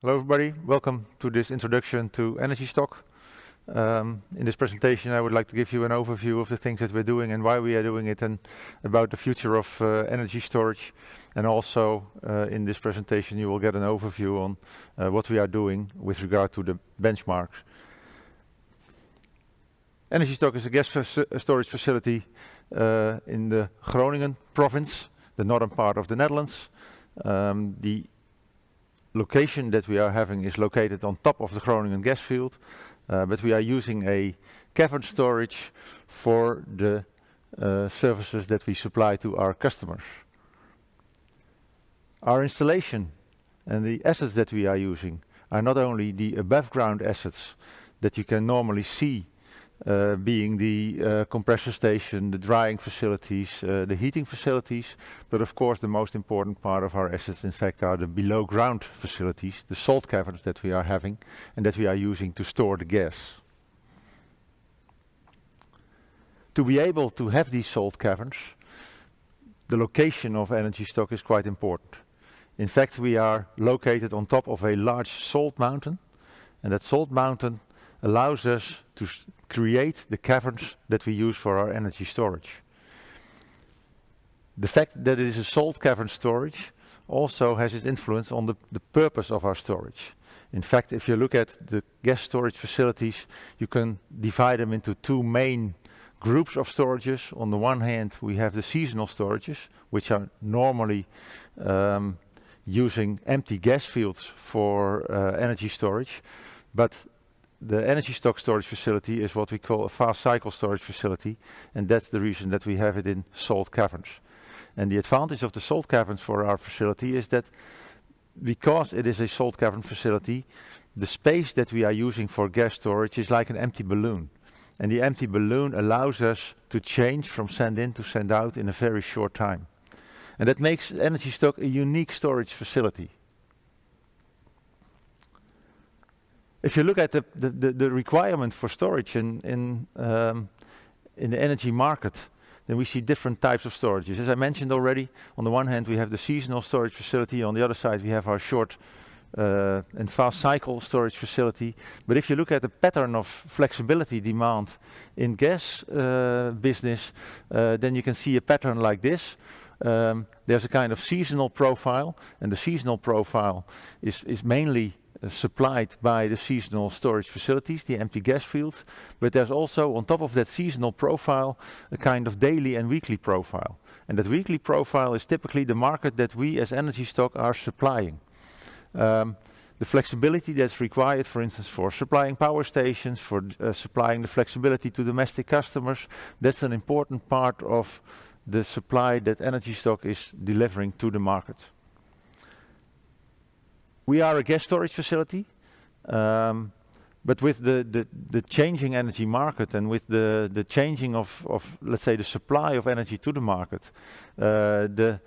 Hello everybody, welcome to this introduction to energy stock. In this presentation I would like to give you an overview of the things that we're doing and why we are doing it, and about the future of energy storage. And also in this presentation you will get an overview on what we are doing with regard to the benchmarks. Energy stock is a gas storage facility in the Groningen province, the northern part of the Netherlands. The location that we are having is located on top of the Groningen gas field, but we are using a cavern storage for the services that we supply to our customers. Our installation and the assets that we are using are not only the above ground assets that you can normally see, being the compressor station, the drying facilities, the heating facilities, but of course the most important part of our assets in fact are the below ground facilities, the salt caverns that we are having and that we are using to store the gas. To be able to have these salt caverns, the location of energy stock is quite important. In fact, we are located on top of a large salt mountain, and that salt mountain allows us to create the caverns that we use for our energy storage. The fact that it is a salt cavern storage also has its influence on the purpose of our storage. In fact, if you look at the gas storage facilities, you can divide them into two main groups of storages. On the one hand, we have the seasonal storages, which are normally using empty gas fields for energy storage, but the energy stock storage facility is what we call a fast cycle storage facility, and that's the reason that we have it in salt caverns. And the advantage of the salt caverns for our facility is that because it is a salt cavern facility, the space that we are using for gas storage is like an empty balloon. And the empty balloon allows us to change from send in to send out in a very short time. And that makes energy stock a unique storage facility. If you look at the requirement for storage in the energy market, then we see different types of storages. As I mentioned already, on the one hand we have the seasonal storage facility, on the other side we have our short and fast cycle storage facility. But if you look at the pattern of flexibility demand in gas business, then you can see a pattern like this. There's a kind of seasonal profile, and the seasonal profile is mainly supplied by the seasonal storage facilities, the empty gas fields, but there's also on top of that seasonal profile a kind of daily and weekly profile. And that weekly profile is typically the market that we as energy stock are supplying. The flexibility that's required, for instance, for supplying power stations, for supplying the flexibility to domestic customers, that's an important part of the supply that energy stock is delivering to the market. We are a gas storage facility, but with the changing energy market and with the changing of let's say the supply of energy to the market, the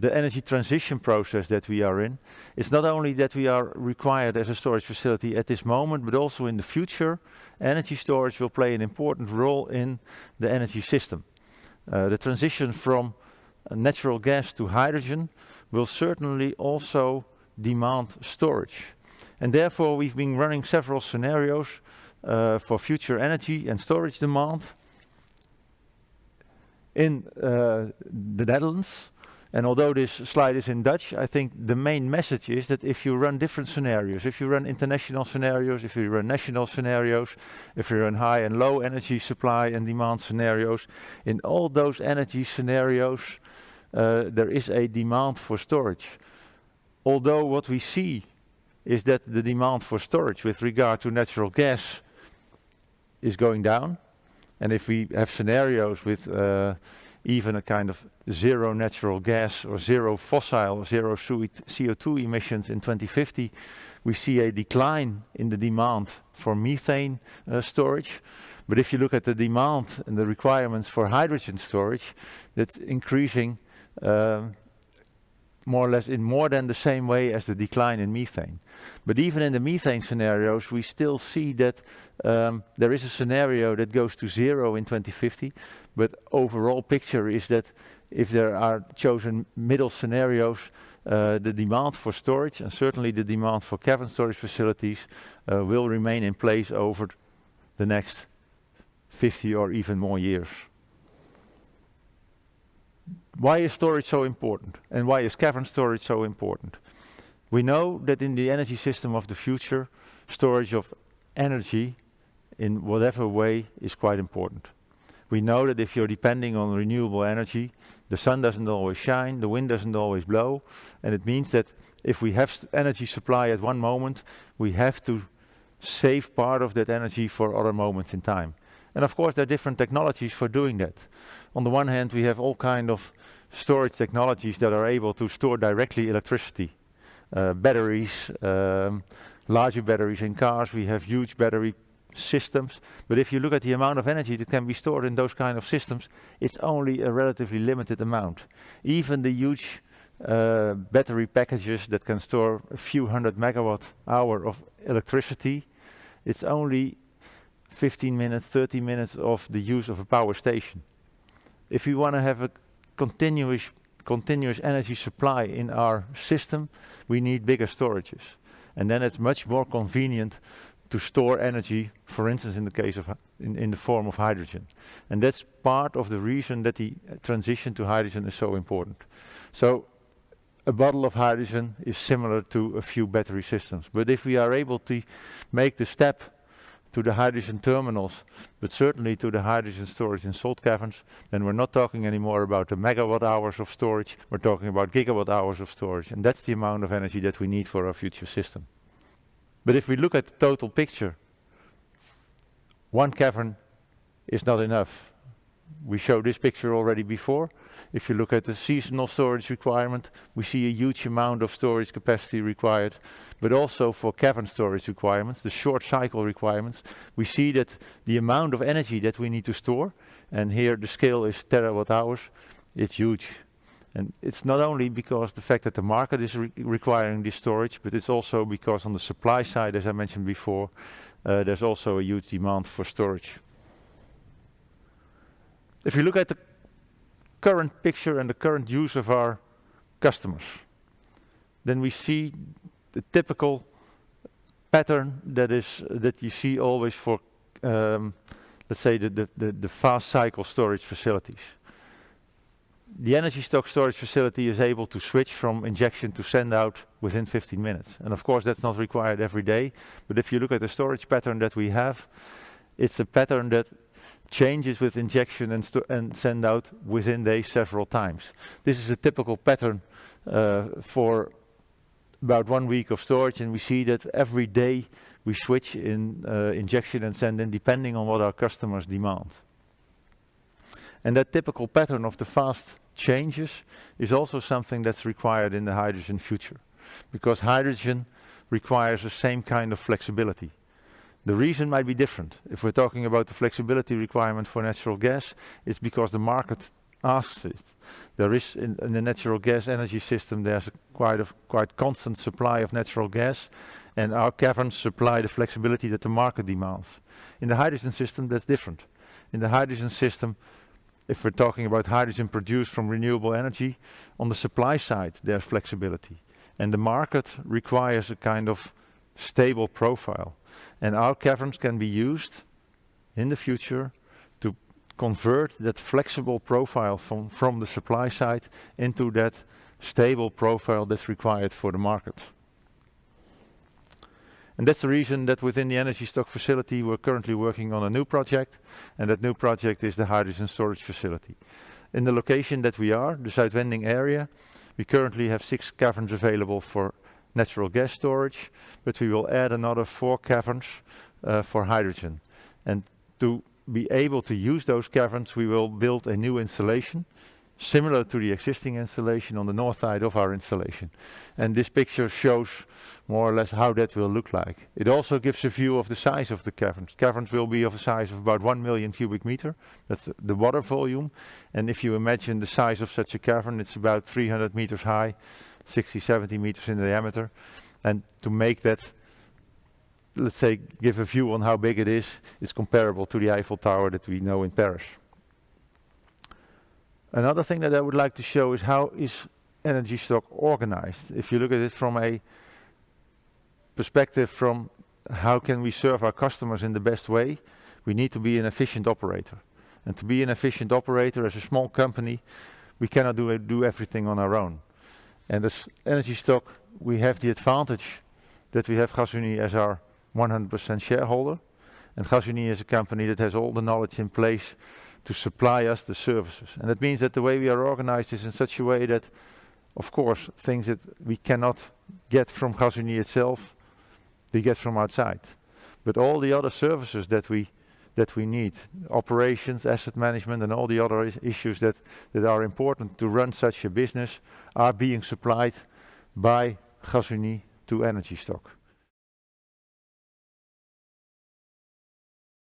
energy transition process that we are in, it's not only that we are required as a storage facility at this moment, but also in the future energy storage will play an important role in the energy system. The transition from natural gas to hydrogen will certainly also demand storage. And therefore we've been running several scenarios for future energy and storage demand in the Netherlands. And although this slide is in Dutch, I think the main message is that if you run different scenarios, if you run international scenarios, if you run national scenarios, if you run high and low energy supply and demand scenarios, in all those energy scenarios there is a demand for storage. Although what we see is that the demand for storage with regard to natural gas is going down, and if we have scenarios with even a kind of zero natural gas or zero fossil, zero CO2 emissions in 2050, we see a decline in the demand for methane storage. But if you look at the demand and the requirements for hydrogen storage, that's increasing more or less in more than the same way as the decline in methane. But even in the methane scenarios, we still see that there is a scenario that goes to zero in 2050, but overall picture is that if there are chosen middle scenarios, the demand for storage, and certainly the demand for cavern storage facilities, will remain in place over the next 50 or even more years. Why is storage so important? And why is cavern storage so important? We know that in the energy system of the future, storage of energy in whatever way is quite important. We know that if you're depending on renewable energy, the sun doesn't always shine, the wind doesn't always blow, and it means that if we have energy supply at one moment, we have to save part of that energy for other moments in time. And of course there are different technologies for doing that. On the one hand, we have all kind of storage technologies that are able to store directly electricity. Batteries, larger batteries in cars, we have huge battery systems, but if you look at the amount of energy that can be stored in those kind of systems, it's only a relatively limited amount. Even the huge battery packages that can store a few hundred megawatt hour of electricity, it's only 15 minutes, 30 minutes of the use of a power station. If we want to have a continuous energy supply in our system, we need bigger storages. And then it's much more convenient to store energy, for instance, in the case of in the form of hydrogen. And that's part of the reason that the transition to hydrogen is so important. So a bottle of hydrogen is similar to a few battery systems. But if we are able to make the step to the hydrogen terminals, but certainly to the hydrogen storage in salt caverns, then we're not talking anymore about the megawatt hours of storage, we're talking about gigawatt hours of storage, and that's the amount of energy that we need for our future system. But if we look at the total picture, one cavern is not enough. We showed this picture already before. If you look at the seasonal storage requirement, we see a huge amount of storage capacity required, but also for cavern storage requirements, the short cycle requirements, we see that the amount of energy that we need to store, and here the scale is terawatt hours, it's huge. And it's not only because the fact that the market is requiring this storage, but it's also because on the supply side, as I mentioned before, there's also a huge demand for storage. If you look at the current picture and the current use of our customers, then we see the typical pattern that you see always for, let's say, the fast cycle storage facilities. The energy stock storage facility is able to switch from injection to send out within 15 minutes. And of course that's not required every day, but if you look at the storage pattern that we have, it's a pattern that changes with injection and send out within days several times. This is a typical pattern for about 1 week of storage, and we see that every day we switch in injection and send in depending on what our customers demand. And that typical pattern of the fast changes is also something that's required in the hydrogen future, because hydrogen requires the same kind of flexibility. The reason might be different. If we're talking about the flexibility requirement for natural gas, it's because the market asks it. There is in the natural gas energy system, there's quite constant supply of natural gas, and our caverns supply the flexibility that the market demands. In the hydrogen system, that's different. In the hydrogen system, if we're talking about hydrogen produced from renewable energy, on the supply side there's flexibility. And the market requires a kind of stable profile. And our caverns can be used in the future to convert that flexible profile from the supply side into that stable profile that's required for the market. And that's the reason that within the energy stock facility we're currently working on a new project, and that new project is the hydrogen storage facility. In the location that we are, the Zuidwending area, we currently have 6 caverns available for natural gas storage, but we will add another 4 caverns for hydrogen. And to be able to use those caverns, we will build a new installation, similar to the existing installation on the north side of our installation. And this picture shows more or less how that will look like. It also gives a view of the size of the caverns. Caverns will be of a size of about 1 million cubic meter. That's the water volume. And if you imagine the size of such a cavern, it's about 300 meters high, 60, 70 meters in diameter. And to make that, let's say, give a view on how big it is, it's comparable to the Eiffel Tower that we know in Paris. Another thing that I would like to show is how is energy stock organized? If you look at it from a perspective from how can we serve our customers in the best way, we need to be an efficient operator. And to be an efficient operator as a small company, we cannot do everything on our own. And as energy stock, we have the advantage that we have Gasunie as our 100% shareholder. And Gasunie is a company that has all the knowledge in place to supply us the services. And that means that the way we are organized is in such a way that, of course, things that we cannot get from Gasunie itself, we get from outside. But all the other services that we need, operations, asset management, and all the other issues that are important to run such a business, are being supplied by Gasunie to energy stock.